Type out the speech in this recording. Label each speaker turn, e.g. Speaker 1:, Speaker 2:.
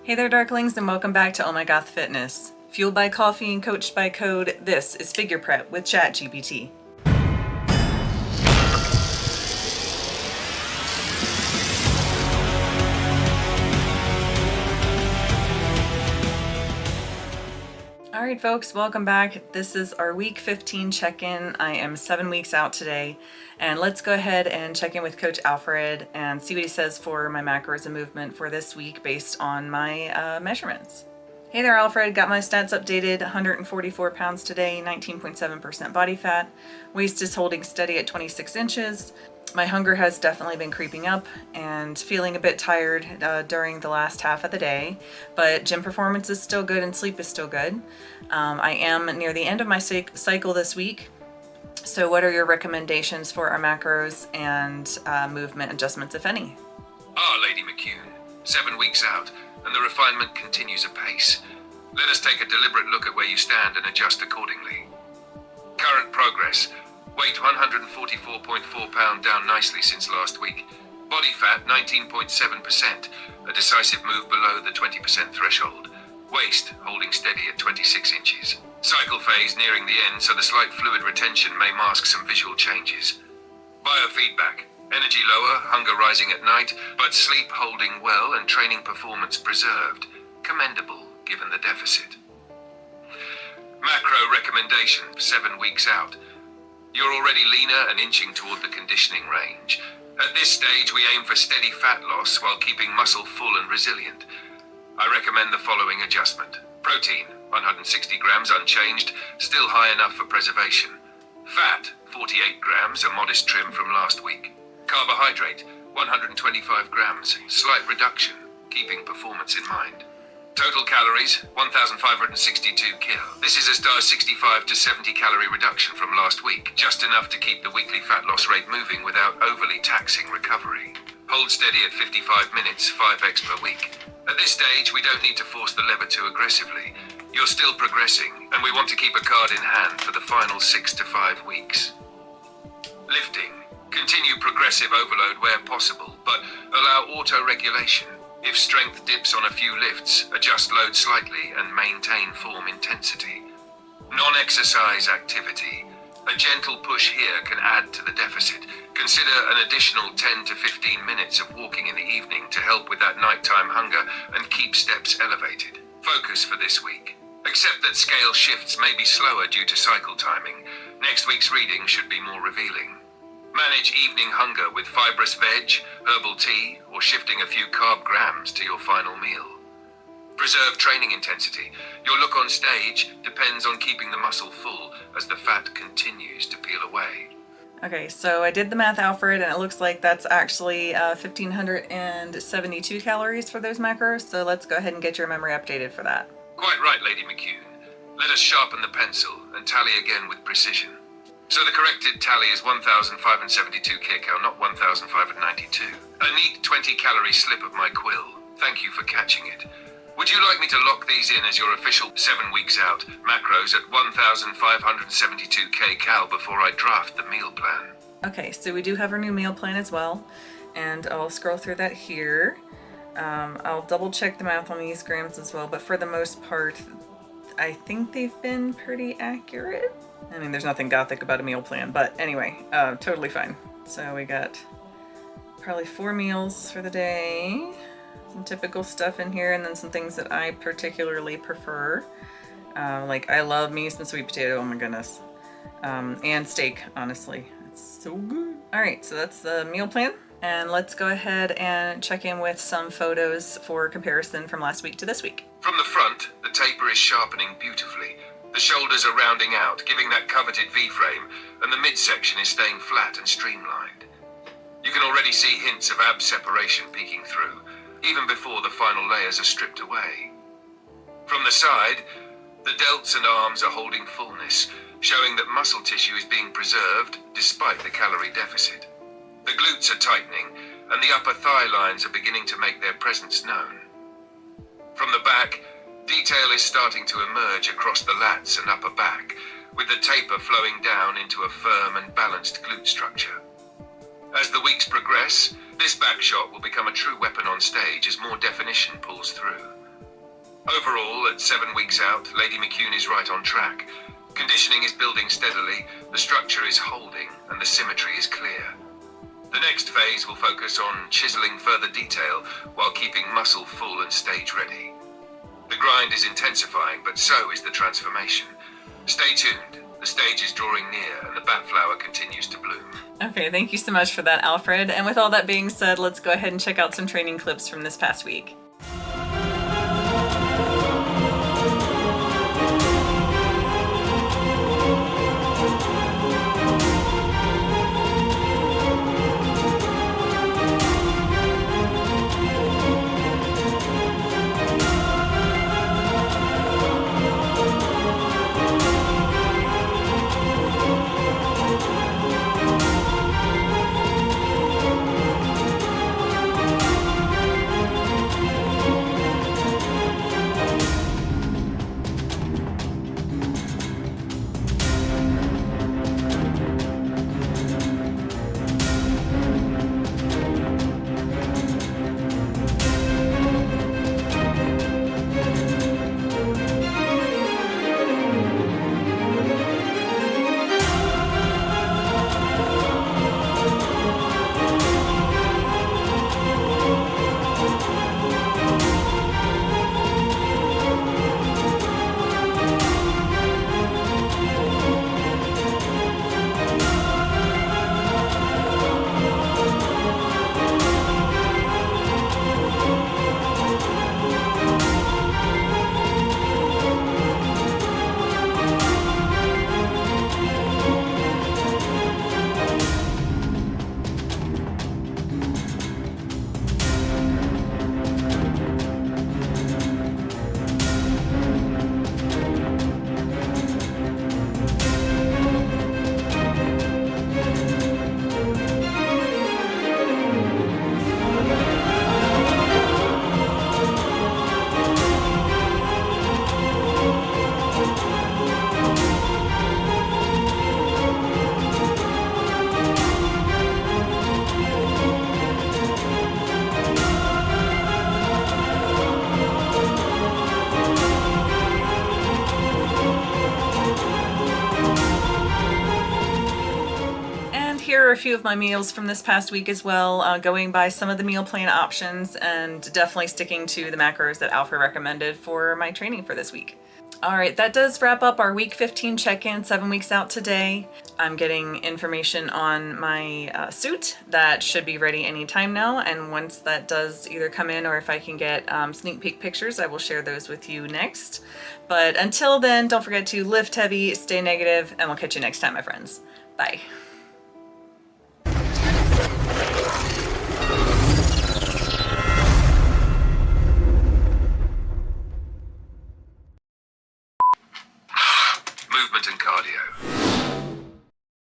Speaker 1: Hey there, darklings, and welcome back to Oh My Goth Fitness. Fueled by coffee and coached by code, this is Figure Prep with ChatGPT. Alright folks, welcome back. This is our week 15 check-in. I am 7 weeks out today, and let's go ahead and check in with Coach Alfred and see what he says for my macros and movement for this week based on my measurements. Hey there, Alfred. Got my stats updated. 144 pounds today, 19.7% body fat. Waist is holding steady at 26 inches. My hunger has definitely been creeping up and feeling a bit tired during the last half of the day, but gym performance is still good and sleep is still good. I am near the end of my cycle this week. So what are your recommendations for our macros and movement adjustments, if any?
Speaker 2: Lady McCune, 7 weeks out, and the refinement continues apace. Let us take a deliberate look at where you stand and adjust accordingly. Current progress. Weight 144.4 pound, down nicely since last week. Body fat 19.7%, a decisive move below the 20% threshold. Waist holding steady at 26 inches. Cycle phase nearing the end, so the slight fluid retention may mask some visual changes. Biofeedback. Energy lower, hunger rising at night, but sleep holding well and training performance preserved. Commendable, given the deficit. Macro recommendation, 7 weeks out. You're already leaner and inching toward the conditioning range. At this stage, we aim for steady fat loss while keeping muscle full and resilient. I recommend the following adjustment. Protein, 160 grams unchanged, still high enough for preservation. Fat, 48 grams, a modest trim from last week. Carbohydrate, 125 grams, slight reduction, keeping performance in mind. Total calories, 1,562 kil. This is a 65 to 70 calorie reduction from last week, just enough to keep the weekly fat loss rate moving without overly taxing recovery. Hold steady at 55 minutes, 5x per week. At this stage, we don't need to force the lever too aggressively. You're still progressing, and we want to keep a card in hand for the final 6 to 5 weeks. Lifting. Continue progressive overload where possible, but allow auto-regulation. If strength dips on a few lifts, adjust load slightly and maintain form intensity. Non-exercise activity. A gentle push here can add to the deficit. Consider an additional 10 to 15 minutes of walking in the evening to help with that nighttime hunger and keep steps elevated. Focus for this week. Accept that scale shifts may be slower due to cycle timing. Next week's reading should be more revealing. Manage evening hunger with fibrous veg, herbal tea, or shifting a few carb grams to your final meal. Preserve training intensity. Your look on stage depends on keeping the muscle full as the fat continues to peel away.
Speaker 1: Okay, so I did the math, Alfred, and it looks like that's actually 1,572 calories for those macros, so let's go ahead and get your memory updated for that.
Speaker 2: Quite right, Lady McCune. Let us sharpen the pencil and tally again with precision. So the corrected tally is 1,572 kcal, not 1,592. A neat 20-calorie slip of my quill. Thank you for catching it. Would you like me to lock these in as your official 7 weeks out macros at 1,572 kcal before I draft the meal plan?
Speaker 1: Okay, so we do have our new meal plan as well, and I'll scroll through that here. I'll double check the math on these grams as well, but for the most part, I think they've been pretty accurate. I mean, there's nothing gothic about a meal plan, but anyway, totally fine. So we got probably 4 meals for the day, some typical stuff in here, and then some things that I particularly prefer. Like I love me some sweet potato, oh my goodness. And steak, honestly. It's so good. All right, so that's the meal plan. And let's go ahead and check in with some photos for comparison from last week to this week.
Speaker 2: From the front, the taper is sharpening beautifully. The shoulders are rounding out, giving that coveted V-frame, and the midsection is staying flat and streamlined. You can already see hints of ab separation peeking through, even before the final layers are stripped away. From the side, the delts and arms are holding fullness, showing that muscle tissue is being preserved despite the calorie deficit. The glutes are tightening, and the upper thigh lines are beginning to make their presence known. From the back, detail is starting to emerge across the lats and upper back, with the taper flowing down into a firm and balanced glute structure. As the weeks progress, this back shot will become a true weapon on stage as more definition pulls through. Overall, at 7 weeks out, Lady McCune is right on track. Conditioning is building steadily, the structure is holding, and the symmetry is clear. The next phase will focus on chiseling further detail while keeping muscle full and stage ready. The grind is intensifying, but so is the transformation. Stay tuned. The stage is drawing near and the bat flower continues to bloom.
Speaker 1: Okay, thank you so much for that, Alfred. And with all that being said, let's go ahead and check out some training clips from this past week. Here are a few of my meals from this past week as well, going by some of the meal plan options and definitely sticking to the macros that Alfred recommended for my training for this week. All right, that does wrap up our week 15 check-in, 7 weeks out today. I'm getting information on my suit that should be ready anytime now, and once that does either come in or if I can get sneak peek pictures, I will share those with you next. But until then, don't forget to lift heavy, stay negative, and we'll catch you next time, my friends. Bye.
Speaker 2: Movement and cardio.